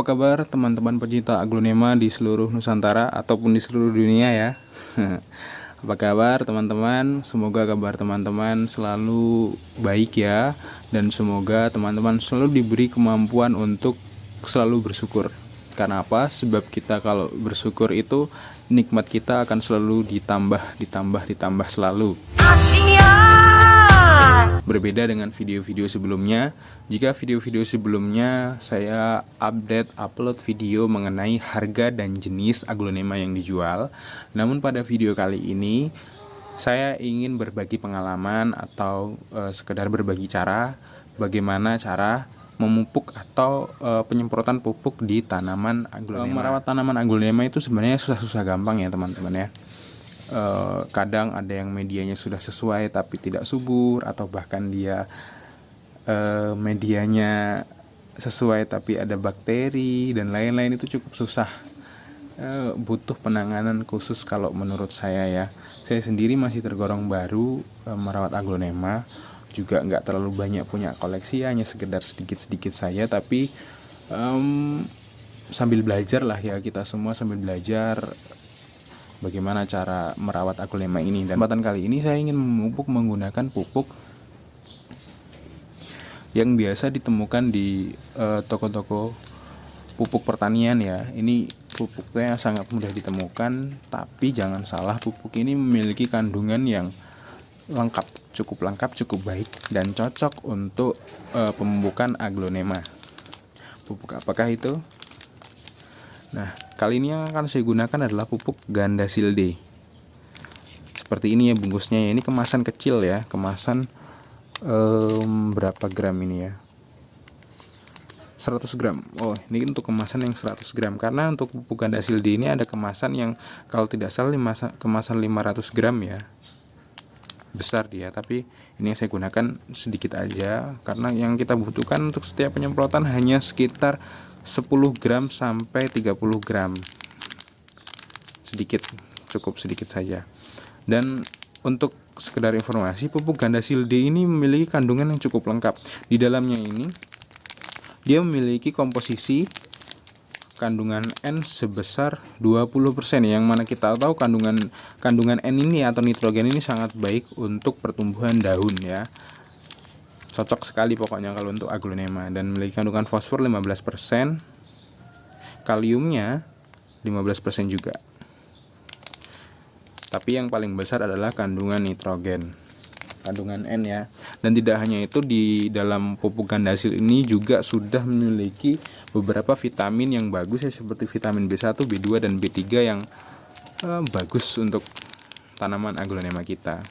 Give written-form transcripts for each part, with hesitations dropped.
kabar teman-teman pecinta aglonema di seluruh Nusantara ataupun di seluruh dunia ya? Apa kabar teman-teman? Semoga kabar teman-teman selalu baik ya. Dan semoga teman-teman selalu diberi kemampuan untuk selalu bersyukur. Karena apa? Sebab kita kalau bersyukur itu nikmat kita akan selalu ditambah selalu. Berbeda dengan video-video sebelumnya. Jika video-video sebelumnya saya upload video mengenai harga dan jenis aglonema yang dijual. Namun pada video kali ini saya ingin berbagi pengalaman atau sekedar berbagi cara bagaimana cara memupuk atau penyemprotan pupuk di tanaman aglonema. Merawat tanaman aglonema itu sebenarnya susah-susah gampang ya teman-teman ya. Kadang ada yang medianya sudah sesuai tapi tidak subur, atau bahkan dia medianya sesuai tapi ada bakteri dan lain-lain. Itu cukup susah, butuh penanganan khusus kalau menurut saya ya. Saya sendiri masih tergolong baru merawat aglonema, juga nggak terlalu banyak punya koleksi, hanya sekedar sedikit-sedikit saja. Tapi sambil belajar lah ya, kita semua sambil belajar bagaimana cara merawat aglonema ini. Dan kesempatan kali ini saya ingin memupuk menggunakan pupuk yang biasa ditemukan di toko-toko pupuk pertanian ya. Ini pupuknya sangat mudah ditemukan, tapi jangan salah, pupuk ini memiliki kandungan yang lengkap, cukup baik dan cocok untuk pemupukan aglonema. Pupuk apakah itu? Nah, kali ini yang akan saya gunakan adalah pupuk Gandasil D. Seperti ini ya bungkusnya ya. Ini kemasan kecil ya, kemasan berapa gram ini ya? 100 gram. Oh, ini untuk kemasan yang 100 gram. Karena untuk pupuk Gandasil D ini ada kemasan yang kalau tidak salah kemasan 500 gram ya. Besar dia, tapi ini yang saya gunakan sedikit aja karena yang kita butuhkan untuk setiap penyemprotan hanya sekitar 10 gram sampai 30 gram. Sedikit, cukup sedikit saja. Dan untuk sekedar informasi, pupuk Gandasil D ini memiliki kandungan yang cukup lengkap. Di dalamnya ini dia memiliki komposisi kandungan N sebesar 20%, yang mana kita tahu kandungan N ini atau nitrogen ini sangat baik untuk pertumbuhan daun ya. Cocok sekali pokoknya kalau untuk aglonema. Dan memiliki kandungan fosfor 15%, kaliumnya 15% juga. Tapi yang paling besar adalah kandungan nitrogen, kandungan N ya. Dan tidak hanya itu, di dalam pupuk Gandasil ini juga sudah memiliki beberapa vitamin yang bagus ya, seperti vitamin B1, B2 dan B3 yang bagus untuk tanaman aglonema kita.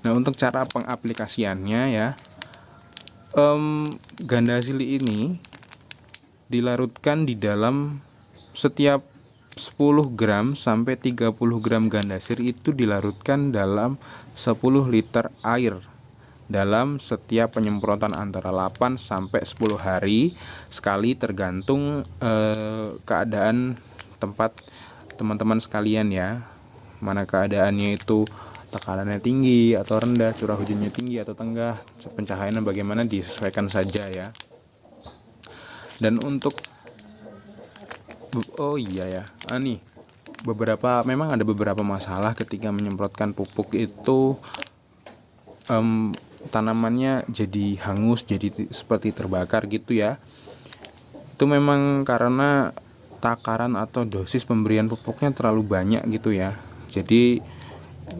Nah, untuk cara pengaplikasiannya ya, Gandasil ini dilarutkan di dalam setiap 10 gram sampai 30 gram Gandasil itu dilarutkan dalam 10 liter air dalam setiap penyemprotan antara 8 sampai 10 hari sekali, tergantung keadaan tempat teman-teman sekalian ya. Mana keadaannya itu, tekanannya tinggi atau rendah, curah hujannya tinggi atau tengah, pencahayaannya bagaimana, disesuaikan saja ya. Dan untuk nih memang ada beberapa masalah ketika menyemprotkan pupuk itu. Tanamannya jadi hangus, jadi seperti terbakar gitu ya. Itu memang karena takaran atau dosis pemberian pupuknya terlalu banyak gitu ya. Jadi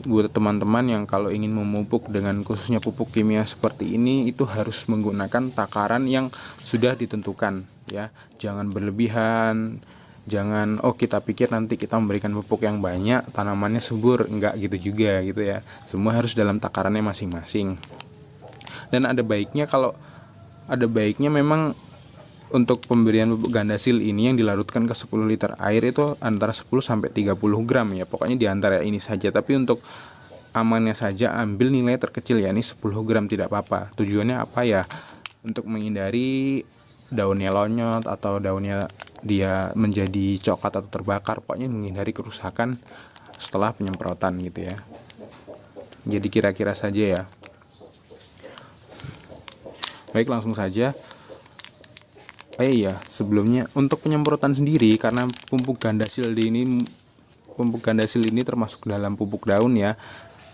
buat teman-teman yang kalau ingin memupuk dengan khususnya pupuk kimia seperti ini, itu harus menggunakan takaran yang sudah ditentukan ya. Jangan berlebihan. Jangan kita pikir nanti kita memberikan pupuk yang banyak tanamannya subur, enggak gitu juga gitu ya. Semua harus dalam takarannya masing-masing. Dan ada baiknya memang untuk pemberian pupuk Gandasil ini yang dilarutkan ke 10 liter air itu antara 10 sampai 30 gram ya. Pokoknya di antara ini saja. Tapi untuk amannya saja ambil nilai terkecil ya, ini 10 gram tidak apa-apa. Tujuannya apa ya? Untuk menghindari daunnya lonyot atau daunnya dia menjadi coklat atau terbakar. Pokoknya menghindari kerusakan setelah penyemprotan gitu ya. Jadi kira-kira saja ya. Baik, langsung saja. Iya, sebelumnya untuk penyemprotan sendiri, karena pupuk gandasil ini termasuk dalam pupuk daun ya.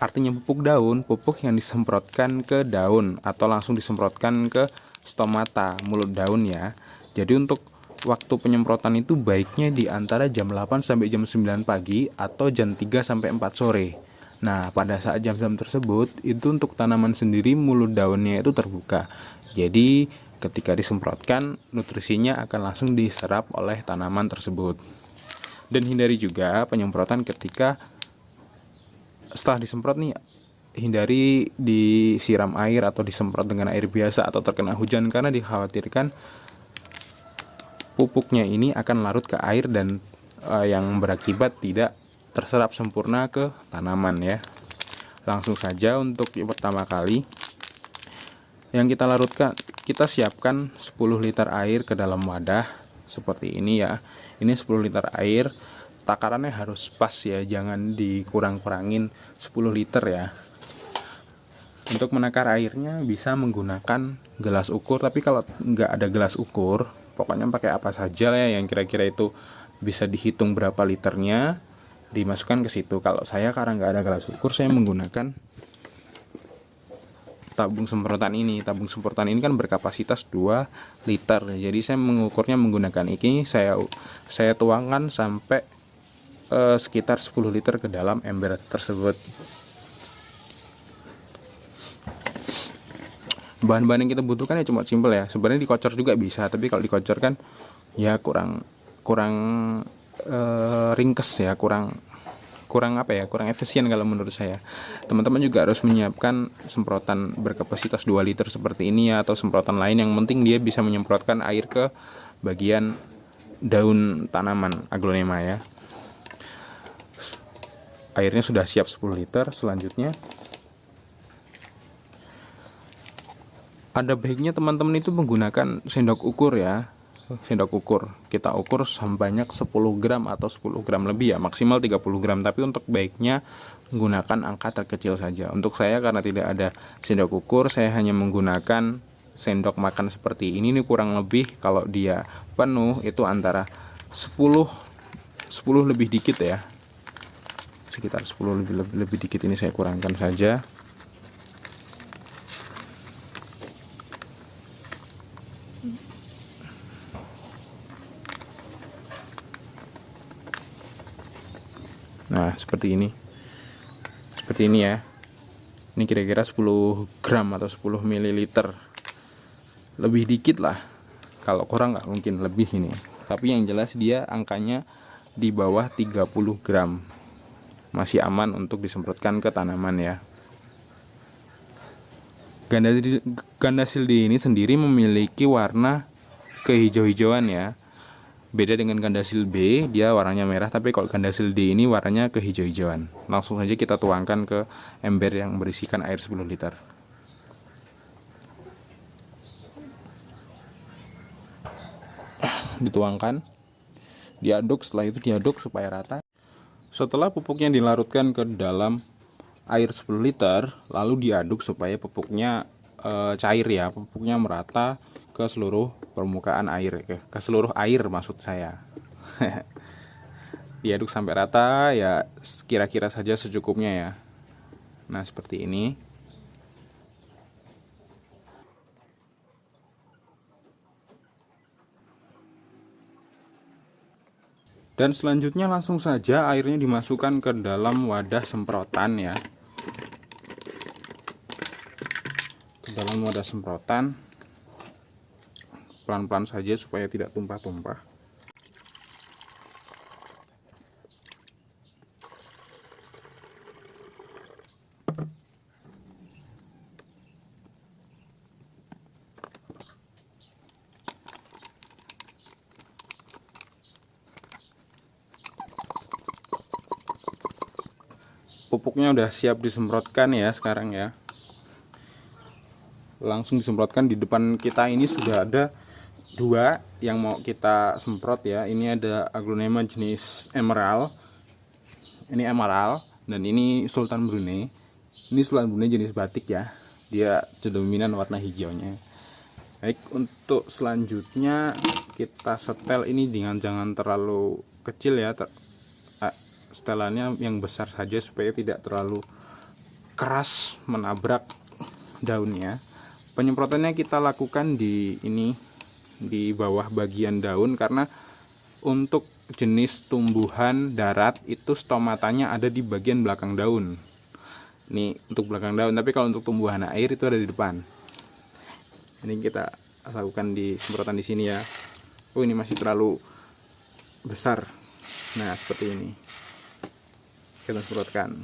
Artinya pupuk daun, pupuk yang disemprotkan ke daun atau langsung disemprotkan ke stomata, mulut daun ya. Jadi untuk waktu penyemprotan itu baiknya di antara jam 8 sampai jam 9 pagi atau jam 3 sampai 4 sore. Nah, pada saat jam-jam tersebut itu untuk tanaman sendiri mulut daunnya itu terbuka. Jadi, ketika disemprotkan, nutrisinya akan langsung diserap oleh tanaman tersebut. Dan hindari juga penyemprotan ketika setelah disemprot nih, hindari disiram air atau disemprot dengan air biasa atau terkena hujan, karena dikhawatirkan pupuknya ini akan larut ke air dan yang berakibat tidak terserap sempurna ke tanaman ya. Langsung saja untuk yang pertama kali yang kita larutkan, kita siapkan 10 liter air ke dalam wadah seperti ini ya. Ini 10 liter air, takarannya harus pas ya, jangan dikurang-kurangin 10 liter ya. Untuk menakar airnya bisa menggunakan gelas ukur, tapi kalau nggak ada gelas ukur, pokoknya pakai apa saja ya yang kira-kira itu bisa dihitung berapa liternya, dimasukkan ke situ. Kalau saya karena nggak ada gelas ukur, saya menggunakan tabung semprotan ini. Tabung semprotan ini kan berkapasitas 2 liter. Jadi saya mengukurnya menggunakan ini, saya tuangkan sampai sekitar 10 liter ke dalam ember tersebut. Bahan-bahan yang kita butuhkan ya cuma simpel ya. Sebenarnya dikocor juga bisa, tapi kalau dikocor kan ya kurang ringkes ya, kurang efisien kalau menurut saya. Teman-teman juga harus menyiapkan semprotan berkapasitas 2 liter seperti ini ya, atau semprotan lain, yang penting dia bisa menyemprotkan air ke bagian daun tanaman aglonema ya. Airnya sudah siap 10 liter. Selanjutnya ada baiknya teman-teman itu menggunakan sendok ukur ya. Sendok ukur, kita ukur sebanyak 10 gram atau 10 gram lebih ya, maksimal 30 gram. Tapi untuk baiknya menggunakan angka terkecil saja. Untuk saya karena tidak ada sendok ukur, saya hanya menggunakan sendok makan seperti ini nih, kurang lebih kalau dia penuh itu antara 10 lebih dikit ya, sekitar 10 lebih dikit. Ini saya kurangkan saja. Nah, seperti ini ya. Ini kira-kira 10 gram atau 10 ml. Lebih dikit lah, kalau kurang nggak mungkin lebih ini. Tapi yang jelas dia angkanya di bawah 30 gram. Masih aman untuk disemprotkan ke tanaman ya. Gandasil D ini sendiri memiliki warna kehijau-hijauan ya. Beda dengan gandasil B, dia warnanya merah, tapi kalau gandasil D ini warnanya kehijau-hijauan. Langsung saja kita tuangkan ke ember yang berisikan air 10 liter. Dituangkan, diaduk, setelah itu diaduk supaya rata. Setelah pupuknya dilarutkan ke dalam air 10 liter, lalu diaduk supaya pupuknya cair ya, pupuknya merata ke seluruh permukaan air, ke seluruh air maksud saya. Diaduk sampai rata ya, kira-kira saja secukupnya ya. Nah, seperti ini. Dan selanjutnya langsung saja airnya dimasukkan ke dalam wadah semprotan ya. Ke dalam wadah semprotan. Pelan-pelan saja supaya tidak tumpah-tumpah. Pupuknya udah siap disemprotkan ya sekarang ya. Langsung disemprotkan. Di depan kita ini sudah ada 2 yang mau kita semprot ya. Ini ada aglonema jenis emerald. Ini emerald dan ini Sultan Brunei. Ini Sultan Brunei jenis batik ya. Dia dominan warna hijaunya. Baik, untuk selanjutnya kita setel ini dengan jangan terlalu kecil ya, setelannya yang besar saja supaya tidak terlalu keras menabrak daunnya. Penyemprotannya kita lakukan di ini, di bawah bagian daun, karena untuk jenis tumbuhan darat itu stomatanya ada di bagian belakang daun. Ini untuk belakang daun, tapi kalau untuk tumbuhan air itu ada di depan. Ini kita lakukan di semprotan di sini ya. Oh, ini masih terlalu besar. Nah, seperti ini. Kita semprotkan.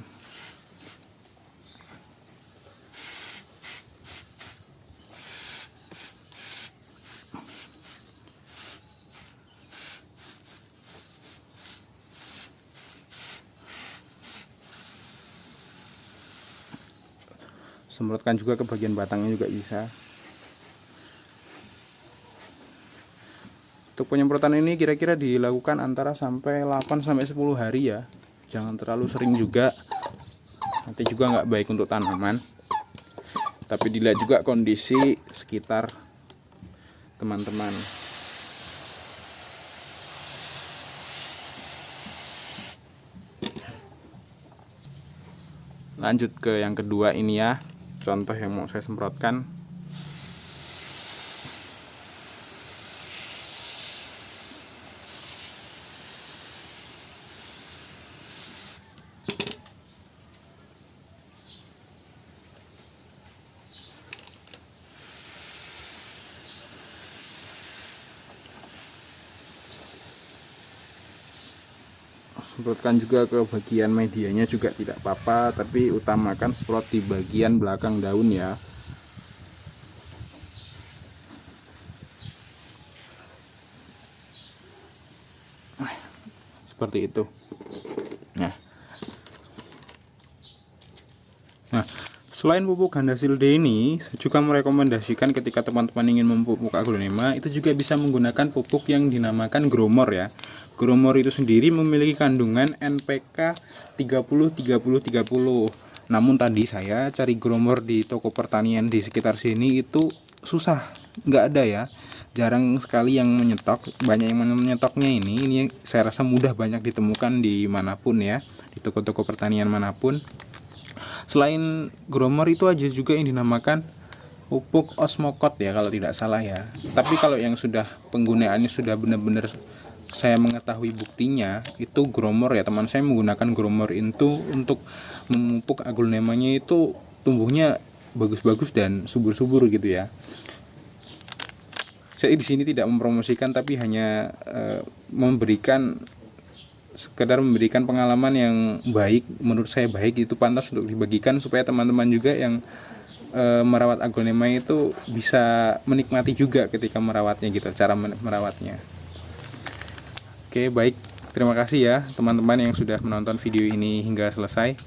Semprotkan juga ke bagian batangnya juga bisa. Untuk penyemprotan ini kira-kira dilakukan antara sampai 8 sampai 10 hari ya. Jangan terlalu sering juga. Nanti juga nggak baik untuk tanaman. Tapi dilihat juga kondisi sekitar teman-teman. Lanjut ke yang kedua ini ya. Contoh yang mau saya semprotkan. Semprotkan juga ke bagian medianya juga tidak apa-apa, tapi utamakan semprot di bagian belakang daun ya. Seperti itu. Nah, selain pupuk Gandasil D ini, saya juga merekomendasikan ketika teman-teman ingin memupuk aglonema, itu juga bisa menggunakan pupuk yang dinamakan Gromor ya. Gromor itu sendiri memiliki kandungan NPK 30-30-30. Namun tadi saya cari Gromor di toko pertanian di sekitar sini itu susah, nggak ada ya. Jarang sekali yang menyetok. Banyak yang menyetoknya ini saya rasa mudah banyak ditemukan di manapun ya, di toko-toko pertanian manapun. Selain Gromor itu aja juga yang dinamakan pupuk Osmokot ya kalau tidak salah ya. Tapi kalau yang sudah penggunaannya sudah benar-benar saya mengetahui buktinya, itu Gromor ya, teman saya menggunakan Gromor itu untuk memupuk aglonemanya, itu tumbuhnya bagus-bagus dan subur-subur gitu ya. Saya di sini tidak mempromosikan, tapi hanya sekedar memberikan pengalaman yang baik, menurut saya baik, itu pantas untuk dibagikan supaya teman-teman juga yang merawat aglonema itu bisa menikmati juga ketika merawatnya gitu, cara merawatnya. Oke, baik, terima kasih ya teman-teman yang sudah menonton video ini hingga selesai.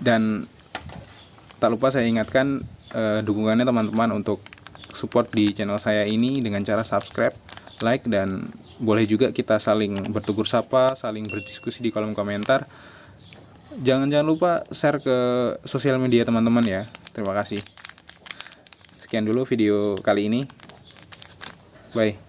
Dan tak lupa saya ingatkan dukungannya teman-teman untuk support di channel saya ini dengan cara subscribe, like, dan boleh juga kita saling bertugur sapa, saling berdiskusi di kolom komentar. Jangan lupa share ke sosial media teman-teman ya. Terima kasih. Sekian dulu video kali ini. Bye.